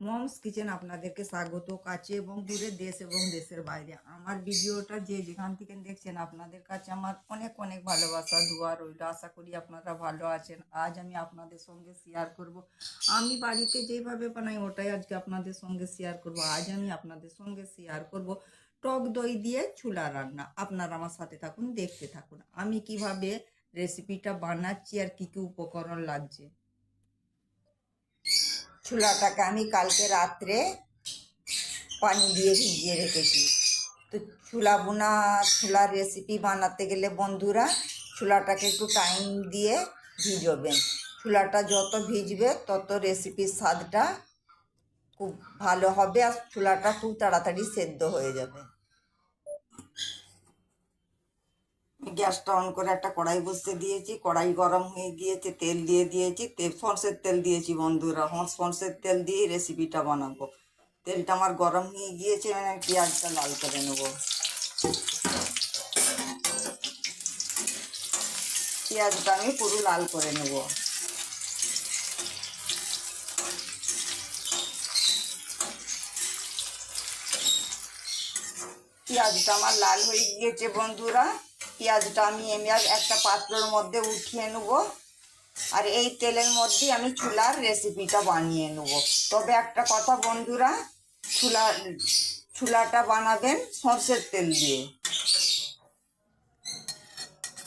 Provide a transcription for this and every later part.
Moms kitchen আপনাদেরকে স্বাগত। কাছে এবং দূরে, দেশ এবং দেশের বাইরে আমার ভিডিওটা যে যেখান থেকে দেখছেন, আপনাদের কাছে আমার অনেক অনেক ভালোবাসা দোয়া রইল। আশা করি আপনারা ভালো আছেন। আজ আমি আপনাদের সঙ্গে শেয়ার করব আমি বাড়িতে যেভাবে বানাই, ওটাই আজকে আপনাদের সঙ্গে শেয়ার করব। আজ আমি আপনাদের সঙ্গে শেয়ার করব টক দই দিয়ে ছোলা রান্না। আপনারা আমার সাথে থাকুন, দেখতে থাকুন আমি কিভাবে রেসিপিটা বানাচ্ছি আর কি কি উপকরণ লাগছে। ছোলাটাকে আমি কালকে রাত্রে পানি দিয়ে ভিজিয়ে রেখেছি। তো ছোলার রেসিপি বানাতে গেলে বন্ধুরা ছোলাটাকে একটু টাইম দিয়ে ভিজবেন। ছোলাটা যত ভিজবে তত রেসিপির স্বাদটা খুব ভালো হবে আর ছোলাটা খুব তাড়াতাড়ি সেদ্ধ হয়ে যাবে। গ্যাসটা অন করে একটা কড়াই বসিয়ে দিয়েছি। কড়াই গরম হয়ে গিয়েছে, তেল দিয়ে দিয়েছি। সরষের তেল দিয়েছি বন্ধুরা। সরষের তেল দিয়ে রেসিপিটা বানাবো। তেলটা আমার গরম হয়ে গিয়েছে, মানে পেঁয়াজটা লাল করে নেব। পেঁয়াজটা আমি পুরো লাল করে নেব। পেঁয়াজটা আমার লাল হয়ে গিয়েছে বন্ধুরা। পেঁয়াজটা আমি এবার একটা পাত্রের মধ্যে উঠিয়ে নেব। আর এই তেলের মধ্যে আমি ছোলার রেসিপিটা বানিয়ে নেব। তবে একটা কথা বন্ধুরা, ছোলাটা বানাবেন সরষের তেল দিয়ে।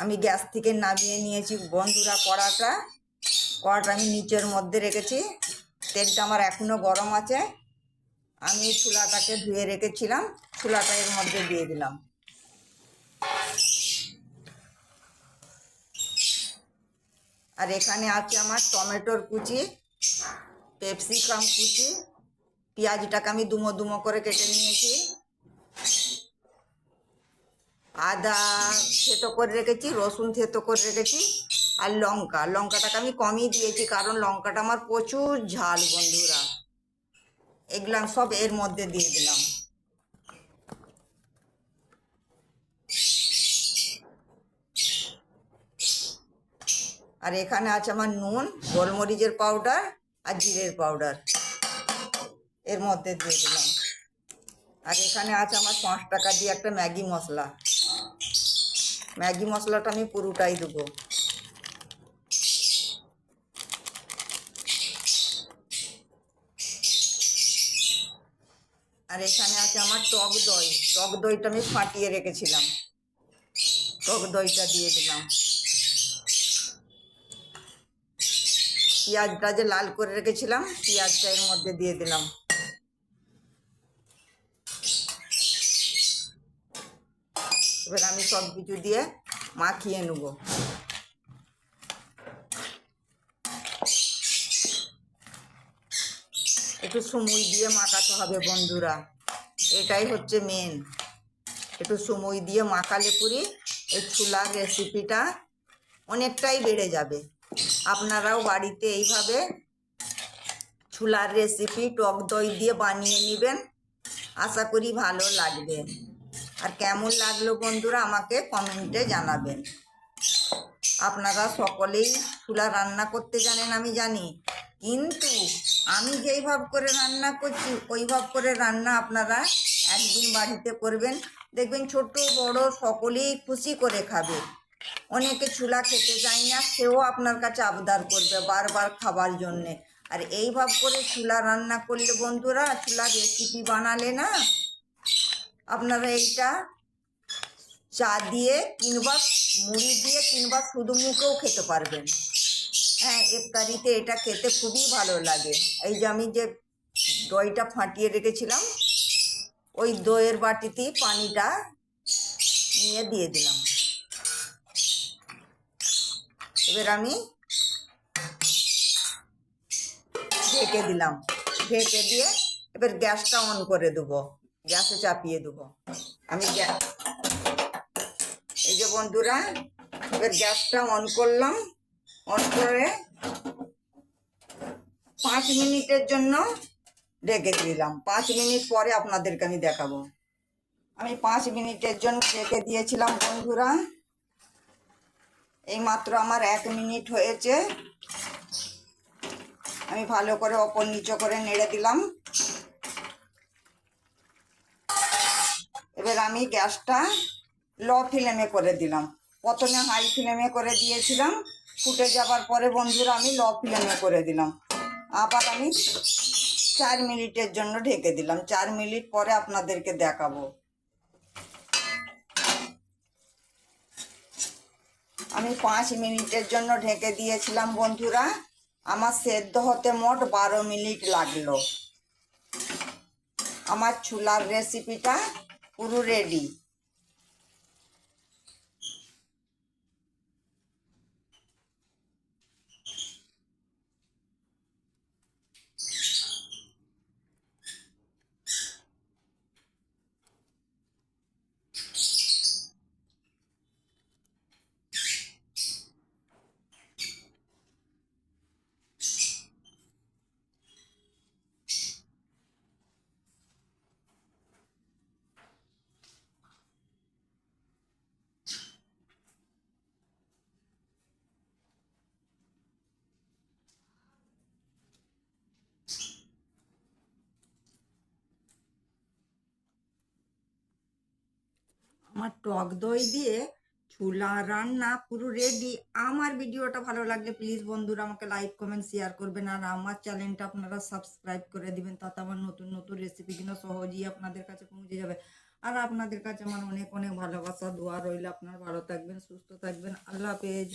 আমি গ্যাস থেকে নামিয়ে নিয়েছি বন্ধুরা। কড়াটা আমি নিচের মধ্যে রেখেছি। তেলটা আমার এখনো গরম আছে। আমি ছোলাটাকে ধুয়ে রেখেছিলাম, ছোলাটা এর মধ্যে দিয়ে দিলাম। আর এখানে আছে আমার টমেটোর কুচি, ক্যাপসিকাম কুচি, পেঁয়াজটাকে আমি দুমো দুমো করে কেটে নিয়েছি, আদা থেতো করে রেখেছি, রসুন থেতো করে রেখেছি, আর লঙ্কাটাকে আমি কমই দিয়েছি কারণ লঙ্কাটা আমার প্রচুর ঝাল বন্ধুরা। এগুলো সব এর মধ্যে দিয়ে দিলাম। আর এখানে আছে আমার নুন, গোলমরিচের পাউডার আর জিরের পাউডার, এর মধ্যে দিয়ে দিলাম। আর এখানে আছে আমার 5 টাকা দিয়ে একটা ম্যাগি মশলা। ম্যাগি মশলাটা আমি পুরোটাই দেবো। আর এখানে আছে আমার টক দইটা আমি ফাটিয়ে রেখেছিলাম, টক দইটা দিয়ে দিলাম। পেঁয়াজটা যে লাল করে রেখেছিলাম, পেঁয়াজটা এর মধ্যে দিয়ে দিলাম। এবার আমি সব কিছু দিয়ে মাখিয়ে নেব। একটু সময় দিয়ে মাখাতে হবে বন্ধুরা, এটাই হচ্ছে মেন। একটু সময় দিয়ে মাখালে পুরি এই ছোলার রেসিপিটা অনেকটাই বেড়ে যাবে। আপনারাও বাড়িতে এইভাবে ছোলার রেসিপি টক দই দিয়ে বানিয়ে নেবেন, আশা করি ভালো লাগবে। আর কেমন লাগলো বন্ধুরা আমাকে কমেন্টে জানাবেন। আপনারা সকলেই ছোলা রান্না করতে জানেন আমি জানি, কিন্তু আমি যেইভাবে করে রান্না করছি ওইভাবে করে রান্না আপনারা একদিন বাড়িতে করবেন, দেখবেন ছোট বড় সকলেই খুশি করে খাবে। অনেকে ছোলা খেতে চায় না, সেও আপনার কাছে আবদার করবে বারবার খাবার জন্যে। আর এইভাবে করে ছোলা রান্না করলে বন্ধুরা, ছোলা রেসিপি বানালে না, আপনারা এইটা চা দিয়ে কিংবা মুড়ি দিয়ে কিংবা শুধু মুখেও খেতে পারবেন। হ্যাঁ, ইফতারিতে এটা খেতে খুবই ভালো লাগে। এই যে আমি যে দইটা ফাটিয়ে রেখেছিলাম, ওই দইয়ের বাটিতেই পানিটা নিয়ে দিয়ে দিলাম। এবার আমি ঢেকে দিলাম। ঢেকে দিয়ে এবার গ্যাসটা অন করে দেবো, গ্যাসে চাপিয়ে দেবো। আমি এই যে বন্ধুরা, এবার গ্যাসটা অন করলাম। অন করে 5 মিনিটের জন্য ঢেকে দিলাম। 5 মিনিট পরে আপনাদেরকে আমি দেখাবো। আমি 5 মিনিটের জন্য ঢেকে দিয়েছিলাম বন্ধুরা। এই মাত্র আমার 1 মিনিট হয়েছে। আমি ভালো করে ওপর নিচে করে নেড়ে দিলাম। এবার আমি গ্যাসটা লো ফ্লেমে করে দিলাম। প্রথমে হাই ফ্লেমে করে দিয়েছিলাম, ফুটে যাবার পরে বন্ধুরা আমি লো ফ্লেমে করে দিলাম। আবার আমি 4 মিনিটের জন্য ঢেকে দিলাম। 4 মিনিট পরে আপনাদেরকে দেখাবো। আমি 5 মিনিটের জন্য ঢেকে দিয়েছিলাম বন্ধুরা। আমার সেদ্ধ হতে মোট 12 মিনিট লাগলো। আমার ছোলার রেসিপিটা পুরো রেডি। আমার টক দই দিয়ে ছোলা রান্না পুরো রেডি। আমার ভিডিওটা ভালো লাগলে প্লিজ বন্ধুরা আমাকে লাইক কমেন্ট শেয়ার করবেন, আর আমার চ্যানেলটা আপনারা সাবস্ক্রাইব করে দিবেন। তাতে আমার নতুন নতুন রেসিপিগুলো সহজেই আপনাদের কাছে পৌঁছে যাবে। আর আপনাদের কাছে আমার অনেক অনেক ভালোবাসা দোয়া রইল। আপনারা ভালো থাকবেন, সুস্থ থাকবেন। আল্লাহ হাফেজ।